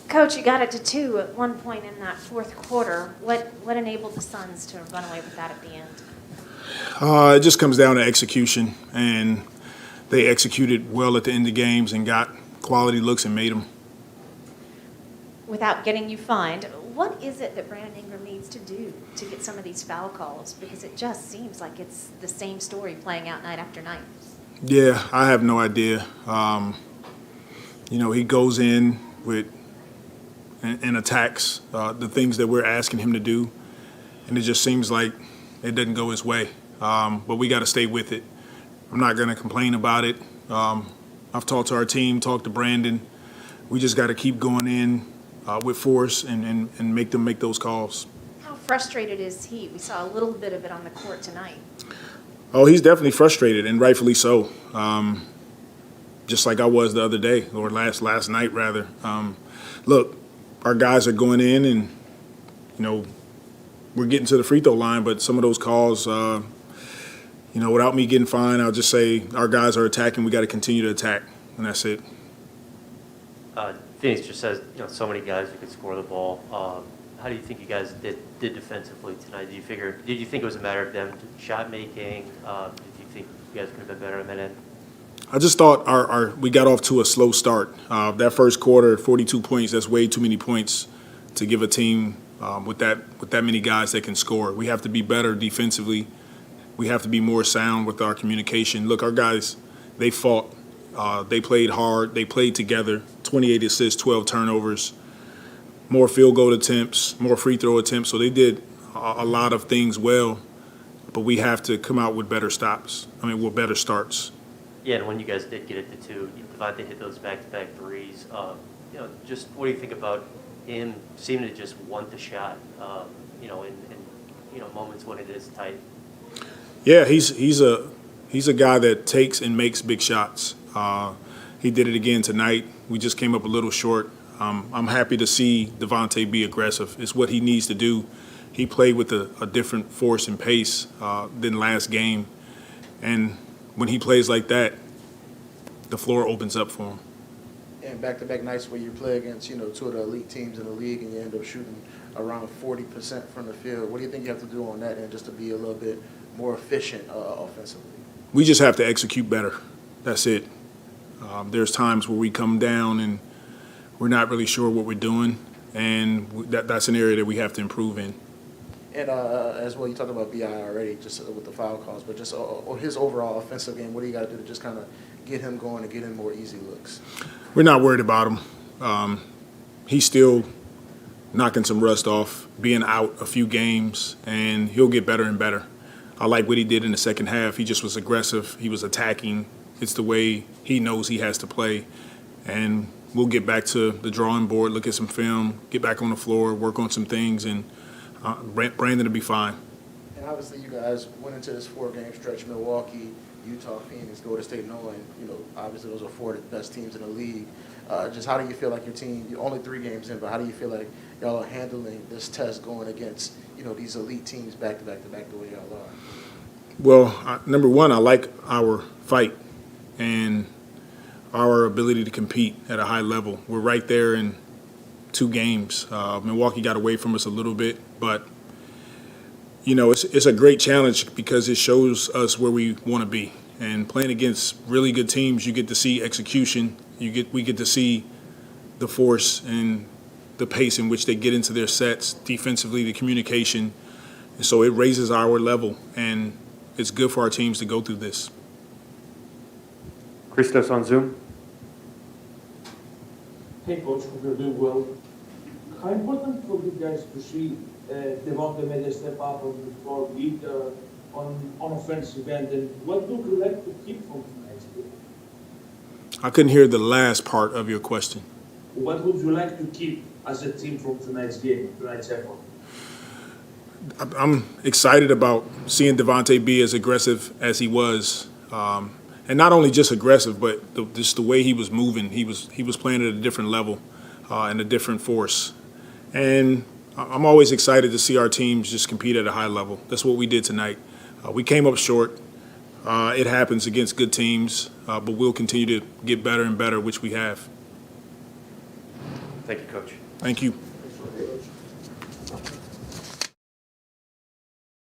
Coach, you got it to 2 at one point in that fourth quarter. What enabled the Suns to run away with that at the end? It just comes down to execution, and they executed well at the end of games and got quality looks and made them. Without getting you fined, what is it that Brandon Ingram needs to do to get some of these foul calls? Because it just seems like it's the same story playing out night after night. Yeah, I have no idea. He goes in with and attacks the things that we're asking him to do, and it just seems like it doesn't go his way. But we got to stay with it. I'm not going to complain about it. I've talked to our team, talked to Brandon. We just got to keep going in with force and make them make those calls. How frustrated is he? We saw a little bit of it on the court tonight. Oh, he's definitely frustrated, and rightfully so. Just like I was the other day, or last night rather. Look, our guys are going in, and we're getting to the free throw line, but some of those calls, without me getting fined, I'll just say our guys are attacking. We got to continue to attack, and that's it. Phoenix just says so many guys who could score the ball. How do you think you guys did defensively tonight? Did you think it was a matter of them shot making? Did you think you guys could have been better in that end? I just thought we got off to a slow start. That first quarter, 42 points, that's way too many points to give a team with that many guys that can score. We have to be better defensively. We have to be more sound with our communication. Look, our guys, they fought. They played hard. They played together. 28 assists, 12 turnovers, more field goal attempts, more free throw attempts. So they did a lot of things well, but we have to come out with better stops. With better starts. Yeah, and when you guys did get it to 2, Devontae hit those back-to-back threes. Just what do you think about him seeming to just want the shot, in moments when it is tight? Yeah, he's a guy that takes and makes big shots. He did it again tonight. We just came up a little short. I'm happy to see Devontae be aggressive. It's what he needs to do. He played with a different force and pace than last game, and when he plays like that, the floor opens up for him. And back-to-back nights where you play against, two of the elite teams in the league and you end up shooting around 40% from the field. What do you think you have to do on that end just to be a little bit more efficient offensively? We just have to execute better. That's it. There's times where we come down and we're not really sure what we're doing, and that's an area that we have to improve in. And as well, you talked about B.I. already, just with the foul calls, but just his overall offensive game, what do you got to do to just kind of get him going and get him more easy looks? We're not worried about him. He's still knocking some rust off, being out a few games, and he'll get better and better. I like what he did in the second half. He just was aggressive. He was attacking. It's the way he knows he has to play. And we'll get back to the drawing board, look at some film, get back on the floor, work on some things, and Brandon will be fine. And obviously you guys went into this 4-game stretch, Milwaukee, Utah, Phoenix, Golden State, knowing, obviously those are 4 of the best teams in the league. Just how do you feel like your team, you're only 3 games in, but how do you feel like y'all are handling this test going against, these elite teams back-to-back the way y'all are? Well, number one, I like our fight and our ability to compete at a high level. We're right there in 2 games. Milwaukee got away from us a little bit, but it's a great challenge because it shows us where we want to be. And playing against really good teams, you get to see execution. We get to see the force and the pace in which they get into their sets, defensively, the communication. And so it raises our level, and it's good for our teams to go through this. Christos on Zoom. Hey, Coach, hope you're doing well. How important for you guys to see Devontae made a step up on the floor, lead on offensive end, and what would you like to keep from tonight's game? I couldn't hear the last part of your question. What would you like to keep as a team from tonight's game, tonight's effort? I'm excited about seeing Devontae be as aggressive as he was. And not only just aggressive, but just the way he was moving. He was playing at a different level and a different force. And I'm always excited to see our teams just compete at a high level. That's what we did tonight. We came up short. It happens against good teams, but we'll continue to get better and better, which we have. Thank you, Coach. Thank you.